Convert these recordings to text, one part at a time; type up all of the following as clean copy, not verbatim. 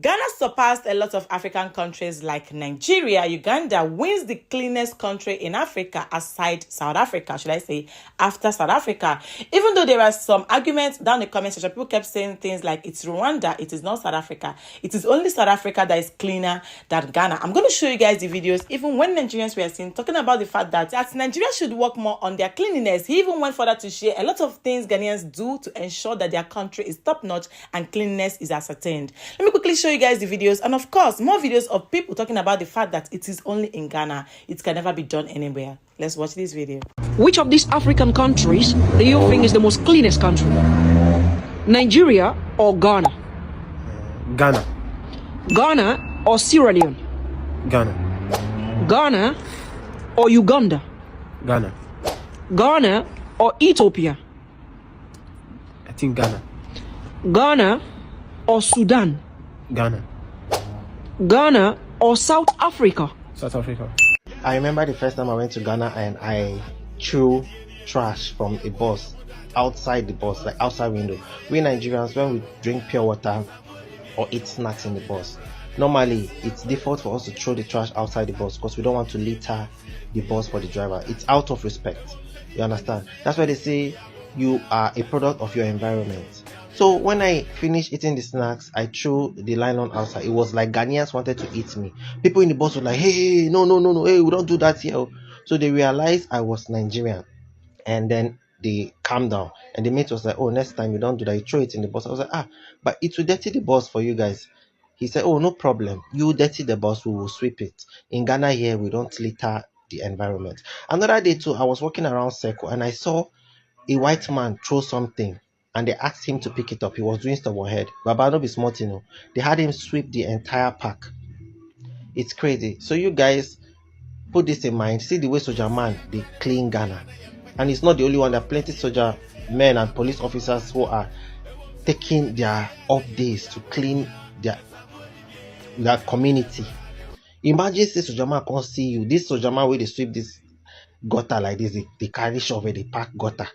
Ghana surpassed a lot of African countries like Nigeria. Uganda wins the cleanest country in Africa aside South Africa, should I say, after South Africa. Even though there are some arguments down the comment section, people kept saying things like it's Rwanda, it is not South Africa. It is only South Africa that is cleaner than Ghana. I'm going to show you guys the videos, even when Nigerians were seen talking about the fact that Nigeria should work more on their cleanliness. He even went further to share a lot of things Ghanaians do to ensure that their country is top-notch and cleanliness is ascertained. Let me quickly show you guys the videos, and of course more videos of people talking about the fact that it is only in Ghana. It can never be done anywhere. Let's watch this video. Which of these African countries do you think is the most cleanest country? Nigeria or Ghana? Ghana. Ghana or Sierra Leone? Ghana. Ghana or Uganda? Ghana. Ghana or Ethiopia? I think Ghana. Ghana or Sudan? Ghana. Ghana or South Africa? South Africa. I remember the first time I went to Ghana and I threw trash from a bus outside the bus, like outside window. We Nigerians, when we drink pure water or eat snacks in the bus, normally it's default for us to throw the trash outside the bus because we don't want to litter the bus for the driver. It's out of respect. You understand? That's why they say you are a product of your environment. So when I finished eating the snacks, I threw the nylon outside. It was like Ghanaians wanted to eat me. People in the bus were like, hey, no, hey, we don't do that here. So they realized I was Nigerian. And then they calmed down. And the mate was like, oh, next time you don't do that, you throw it in the bus. I was like, but it will dirty the bus for you guys. He said, oh, no problem. You dirty the bus, we will sweep it. In Ghana here, we don't litter the environment. Another day too, I was walking around Circle and I saw a white man throw something. And they asked him to pick it up. He was doing stuff on head. Baba no be smart, you know. They had him sweep the entire park. It's crazy. So you guys put this in mind. See the way soldier man they clean Ghana. And it's not the only one. There are plenty soldier men and police officers who are taking their off days to clean their community. Imagine say soldier man can't see you. This soldier man where they sweep this gutter like this, they carry shovel, they pack gutter,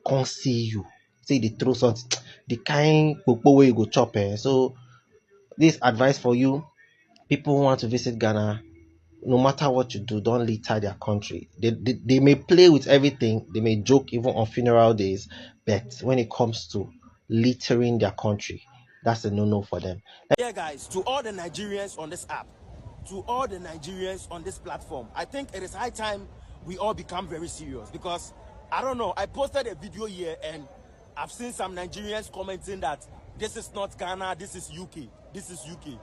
can't see you. Say they throw something, the kind popo where you go chop. So this advice for you, people who want to visit Ghana, no matter what you do, don't litter their country. They may play with everything, they may joke even on funeral days, but when it comes to littering their country, that's a no-no for them. Yeah, guys, to all the Nigerians on this app, to all the Nigerians on this platform, I think it is high time we all become very serious, because I don't know, I posted a video here and I've seen some Nigerians commenting that this is not Ghana, this is UK. This is UK.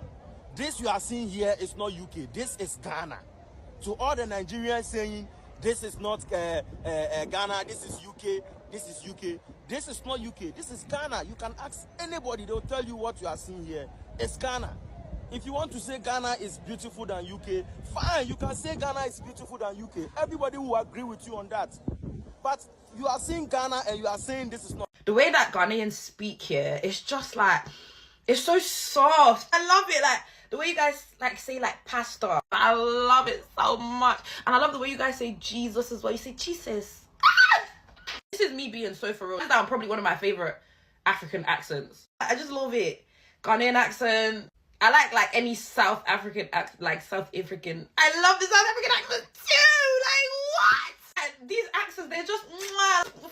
This you are seeing here is not UK. This is Ghana. To all the Nigerians saying this is not Ghana, this is UK, this is UK. This is not UK. This is Ghana. You can ask anybody, they'll tell you what you are seeing here. It's Ghana. If you want to say Ghana is beautiful than UK, fine, you can say Ghana is beautiful than UK. Everybody will agree with you on that. But you are seeing Ghana and you are saying this is not. The way that Ghanaians speak here, it's just like, it's so soft. I love it. Like the way you guys like say like pasta. I love it so much. And I love the way you guys say Jesus as well. You say Jesus. This is me being so for real. That's probably one of my favorite African accents. I just love it. Ghanaian accent. I like any South African accent, like South African. I love the South African accent too. Like what? These accents, they're just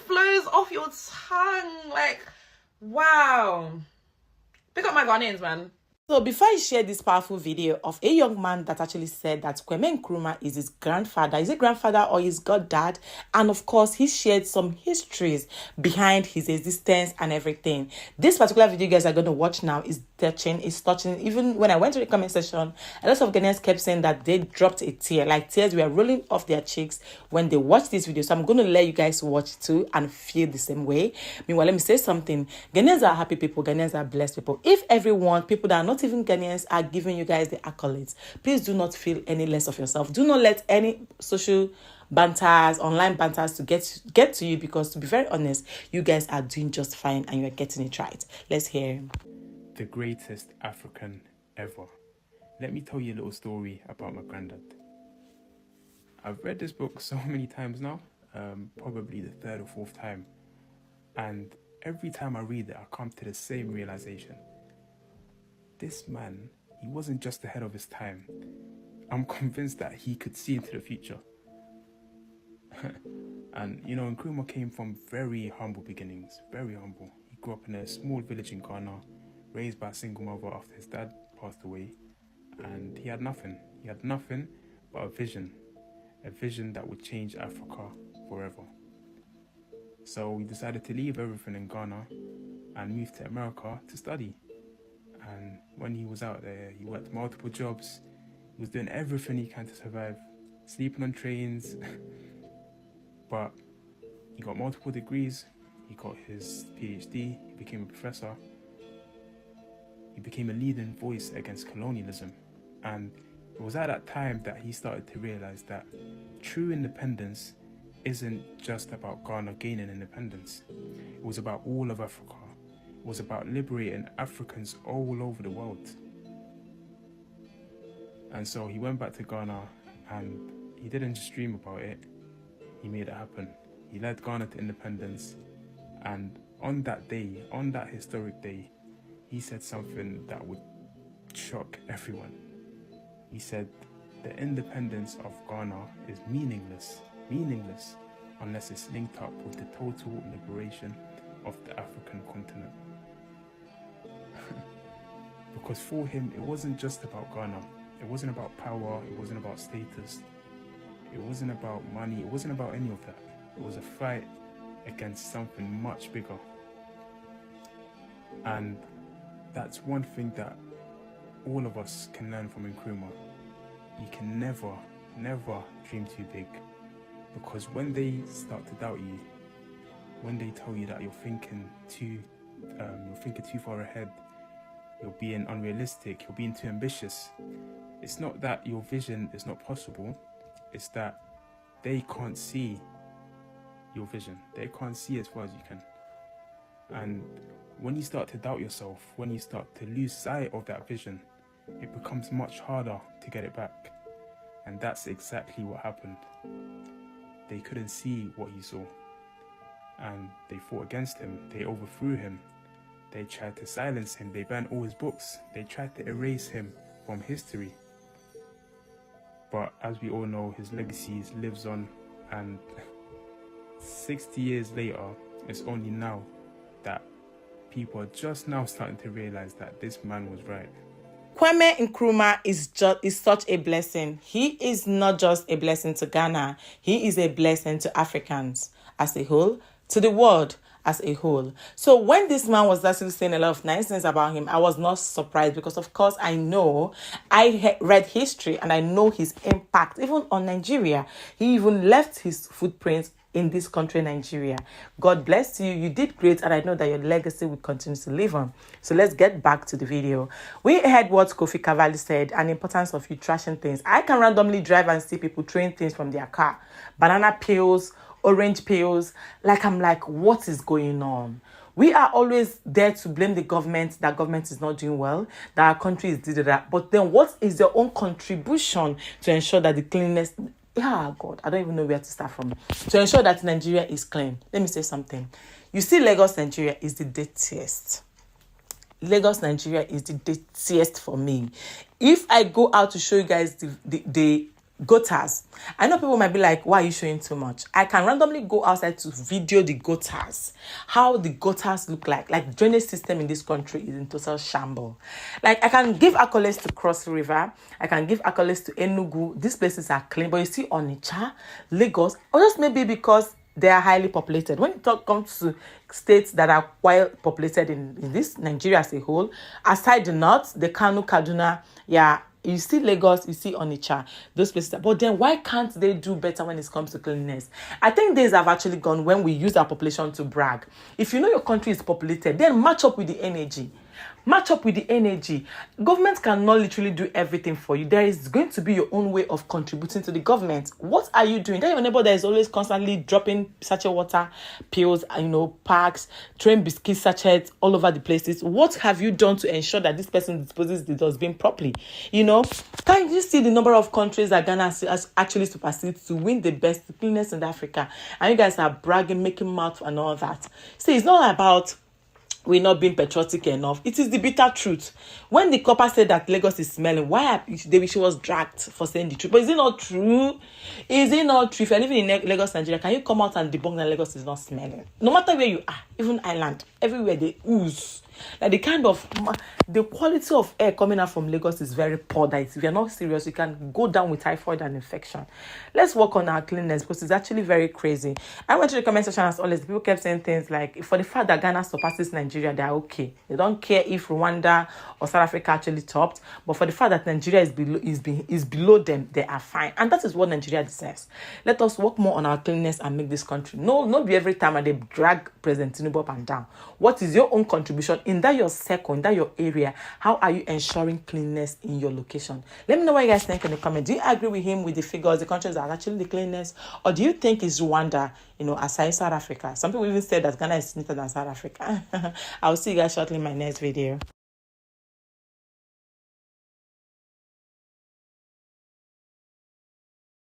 flows off your tongue. Like, wow. Pick up my Ghanaians, man. So before I share this powerful video of a young man that actually said that Kwame Nkrumah is his grandfather, is it grandfather or his goddad? And of course, he shared some histories behind his existence and everything. This particular video you guys are going to watch now is touching. Even when I went to the comment section, a lot of Ghanaians kept saying that they dropped a tear, like tears were rolling off their cheeks when they watched this video. So I'm going to let you guys watch too and feel the same way. Meanwhile, let me say something. Ghanaians are happy people. Ghanaians are blessed people. If everyone, people that are not even Ghanaians, are giving you guys the accolades, please do not feel any less of yourself. Do not let any social banters, online banters to get to you, because to be very honest, you guys are doing just fine and you're getting it right. Let's hear him. The greatest African ever. Let me tell you a little story about my granddad. I've read this book so many times now, probably the third or fourth time, and every time I read it, I come to the same realization. This man he wasn't just ahead of his time. I'm convinced that he could see into the future. And, you know, Nkrumah came from very humble beginnings, very humble. He grew up in a small village in Ghana, raised by a single mother after his dad passed away. And he had nothing. He had nothing but a vision that would change Africa forever. So he decided to leave everything in Ghana and move to America to study. And when he was out there, he worked multiple jobs. He was doing everything he can to survive, sleeping on trains. But he got multiple degrees. He got his PhD. He became a professor. He became a leading voice against colonialism. And it was at that time that he started to realize that true independence isn't just about Ghana gaining independence. It was about all of Africa. It was about liberating Africans all over the world. And so he went back to Ghana, and he didn't just dream about it, he made it happen. He led Ghana to independence, and on that day, on that historic day, he said something that would shock everyone. He said, the independence of Ghana is meaningless unless it's linked up with the total liberation of the African continent. Because for him, it wasn't just about Ghana. It wasn't about power, it wasn't about status, it wasn't about money, it wasn't about any of that. It was a fight against something much bigger. And that's one thing that all of us can learn from Nkrumah. You can never dream too big, because when they start to doubt you, when they tell you that you're thinking too far ahead, you're being unrealistic, you're being too ambitious, it's not that your vision is not possible, it's that they can't see your vision. They can't see as far as you can. And when you start to doubt yourself, when you start to lose sight of that vision, it becomes much harder to get it back. And that's exactly what happened. They couldn't see what he saw. And they fought against him. They overthrew him. They tried to silence him. They banned all his books. They tried to erase him from history. But as we all know, his legacy lives on. And 60 years later, it's only now that people are just now starting to realize that this man was right. Kwame Nkrumah is such a blessing. He is not just a blessing to Ghana. He is a blessing to Africans as a whole, to the world as a whole. So when this man was actually saying a lot of nice things about him, I was not surprised, because of course I read history and I know his impact even on Nigeria. He even left his footprints in this country, Nigeria. God bless you. You did great, and I know that your legacy will continue to live on. So let's get back to the video. We heard what Kofi Cavalli said, and the importance of you trashing things. I can randomly drive and see people throwing things from their car. Banana peels, orange peels. I'm like, what is going on? We are always there to blame the government, that government is not doing well, that our country is that. But then what is your own contribution to ensure that the cleanliness... God, I don't even know where to start from. To ensure that Nigeria is clean. Let me say something. You see, Lagos, Nigeria is the dirtiest. Lagos, Nigeria is the dirtiest for me. If I go out to show you guys the gutters, I know people might be like, why are you showing too much? I can randomly go outside to video the gutters, how the gutters look like drainage system in this country is in total shamble. I can give accolades to Cross River, I can give accolades to Enugu. These places are clean, but you see Onitsha, Lagos, or just maybe because they are highly populated. When it comes to states that are quite populated in this Nigeria as a whole, aside the north, the Kano, Kaduna, you see Lagos, you see Onitsha, those places. But then why can't they do better when it comes to cleanliness? I think days have actually gone when we use our population to brag. If you know your country is populated, then match up with the energy. Match up with the energy. Government cannot literally do everything for you. There is going to be your own way of contributing to the government. What are you doing? That your neighbor that is always constantly dropping sachet water, pills, packs, train biscuit sachets all over the places. What have you done to ensure that this person disposes the dustbin properly? Can you see the number of countries that Ghana has actually superseded to win the best cleanliness in Africa? And you guys are bragging, making mouth and all that. See, it's not about we're not being patriotic enough. It is the bitter truth. When the copper said that Lagos is smelling, why she was dragged for saying the truth? But is it not true? Is it not true? If you're living in Lagos, Nigeria, can you come out and debunk that Lagos is not smelling? No matter where you are, even island, everywhere they ooze. Like the quality of air coming out from Lagos is very poor. That if you're not serious, you can go down with typhoid and infection. Let's work on our cleanliness because it's actually very crazy. I went to the comment section as always. People kept saying things like, for the fact that Ghana surpasses Nigeria, they're okay. They don't care if Rwanda or South Africa actually topped, but for the fact that Nigeria is below them, they are fine. And that is what Nigeria deserves. Let us work more on our cleanliness and make this country. No, not be every time and they drag President Tinubu up and down. What is your own contribution in that your circle, in that your area? How are you ensuring cleanliness in your location? Let me know what you guys think in the comments. Do you agree with him with the figures, the countries that are actually the cleanest, or do you think it's Rwanda, aside South Africa? Some people even said that Ghana is neater than South Africa. I'll see you guys shortly in my next video.